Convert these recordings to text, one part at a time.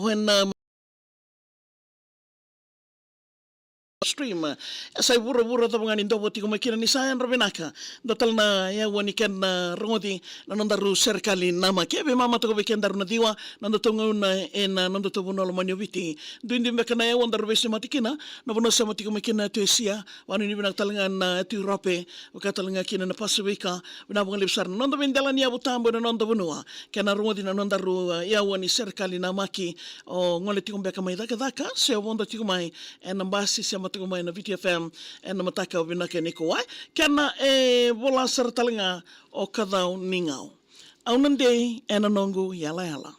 buhen na stream sai bura ta mga nindo boti kumakira ni sayan robinaka dotal na ya wanikan na rongoti na nandaru serikali nama kebe mama to beken daru na diwa nandotongo na nandoto bono lo manyobiti duindi mekana ya wandaru besi matikina na bono sa matiko makina to esia wanu ni binak talangan na tu rope wakatalanga kina na pasifika bina bunga libsar nando bendala ni abutambo na nando bonua kana rongoti na nandaru ya wani serikali nama ki o ngole tiko beka mai daka se wondo tiko mai enambasi se matiko mai na VTFM na mataka o binaka ni ko ai kana bola ser talinga o kadau ningau au nande nongo yala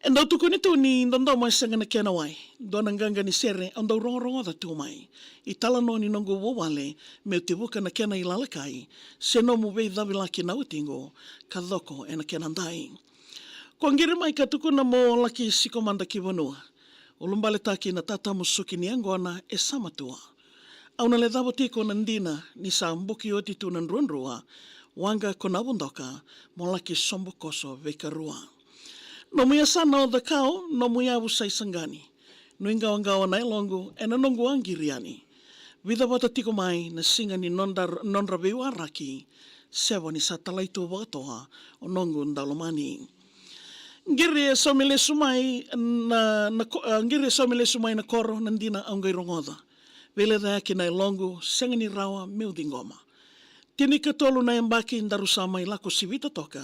endo tu kuni tu ni ndondo mai sanga na kena wai dona nganga ni sere ando rongo da tu mai itala no ni nongo wo wale me te buka na kena ilala kai se no mu vei davila ki na utingo kadoko na kena ndai ko ngiri mai ka tuku na mo laki sikomanda ki bonua o lumbale taki na tata musuki ni angona samatua. Au na le dabo tiko na ndina ni sa mbuki oti tu na nruanrua, wanga kona bundoka, mo laki sombo koso vekarua. No muia sana o dakao, no muia usai sangani. No ingawangawa na elongo, na nongo angiriani. Vida bata tiko mai na singa ni nonrabewa raki, sewa ni sa talaitu wakatoa o nongo ndalomani. Ngiri somile sumai na koro nandina aungai rongoda. Vele da kina longo sengani rawa meu dingoma. Tini katolu na embaki ndarusama ilako sivita toka.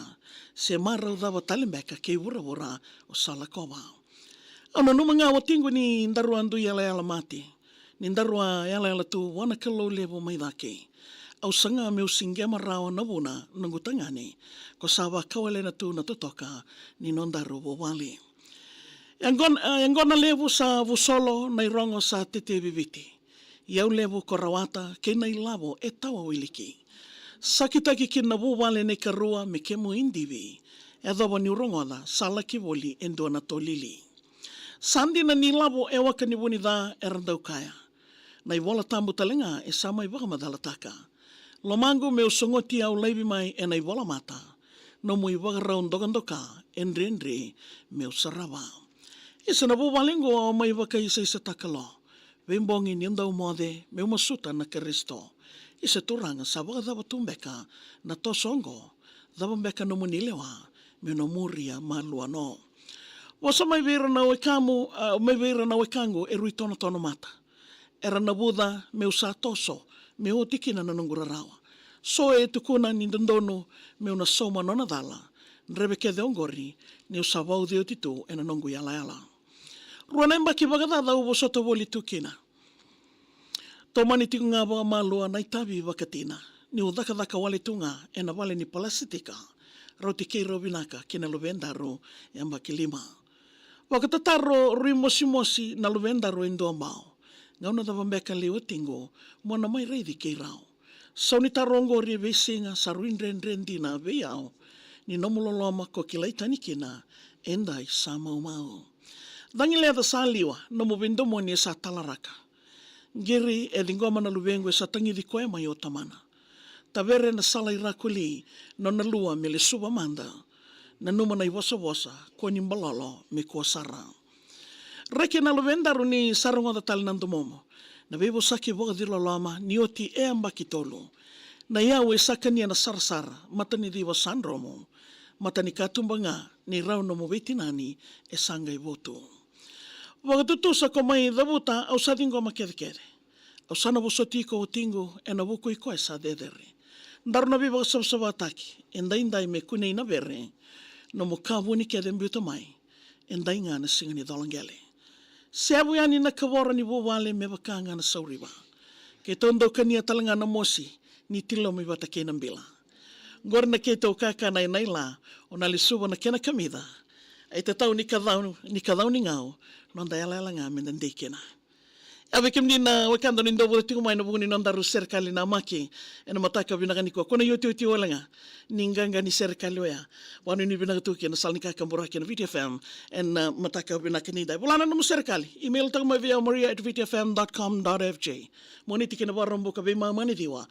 Se marau dava talimbeka ke wura o salakova. Ano numanga watingu ni ndaruandu yala mati. Ni ndarua yala tu wana kalo levo mai dake. Au sanga meu singema rawa na buna nangutangani ko sawa kawale na tu na totoka ni nondaru wali. Yang gona levo sa vusolo na irongo sa tete viviti. Iau levo korawata ke na ilavo tawa wiliki. Sakitaki kina wale ne karua me kemu indivi. Edawa ni urongoda salaki woli endo na tolili. Sandi na nilavo waka ni bunida erandau kaya. Na iwola tambu talenga sama iwaka madalataka. Lomango meu songoti au leibi mai na iwola mata. No mui wagarau ndogandokaendre meu sarawa. Isa na buwalingo au mai waka isa takalo. Wembongi ni ndau mode meu masuta na Kristo. Isa turanga sa wagadaba tumbeka na tosongo. Dabambeka no munilewa meu no muria malua no. Wasa mai vera na wekango rui tono mata. Era na buda meu sa toso. Me o tikina na nungura rawa. So tukuna ni ndono me una soma nona dala. Nrebeke de ongori ni usawau de otitu na nungu yala. Ruanemba ki bagadada ubo soto woli tukina. Tomani tiku ngā baga malua na itabi wakatina. Ni udaka wale tunga na wale ni palasitika. Rauti kei robinaka kina luvendaru yamba kilima. Wakatataro rui mosi na luvendaru indoa mau. Ngauna da vambeka leo tingo, mwana mai reidi kei rao. Sauni tarongo rie vesinga sa ruinrendina veiao, ni nomuloloma ko kilaitani kina, endai sa mau. Dangi lea da sa liwa, nomu vendomo ni sa talaraka. Giri dingoma na luvengo sa tangi di koe mai o tamana. Tavere na sala irakuli, no na lua me le suba manda, na numa na iwasa ko ni mbalolo me kuasara. Reke na luvendaru ni sarongo da tali nandumomo. Na bebo saki boga dilo lama ni oti ambaki tolu. Na yawe sakania na sarasara matani diwa sandromo. Matani katumbanga ni rau no movetinani sangai votu. Wagatutu sa komai dabuta au sadingo makere. Au sana busotiko utingo na buko iko sa dedere. Ndaru na bebo sabsaba ataki. Indai me kunei na vere. No mukavuni kede mbuta mai. Indai ngana singani dolangele. Sebu yani na kawara ni wale me wakanga na sauriwa. Ke tondo kania talanga na mosi ni tilo mi wata kena mbila. Ngor na ke tau kaka na inaila o na lisuwa na kena kamida. Ai te tau ni kadau ni ngau nonda yala nga mendandei kena. Awe kem ni na wakando ni ndobo tiku mai na bungi nonda ru serikali na maki na mataka binaganiko. Kona yoti wala nga ninganga ni serikali ya. Wanu ni binagatuki na salnika kamburaki na VTFM na mataka binakanida. Wala na namu serikali. Email tayo via maria@vtfm.com.fj. Moni tiki na barombo ka bima manidiwa.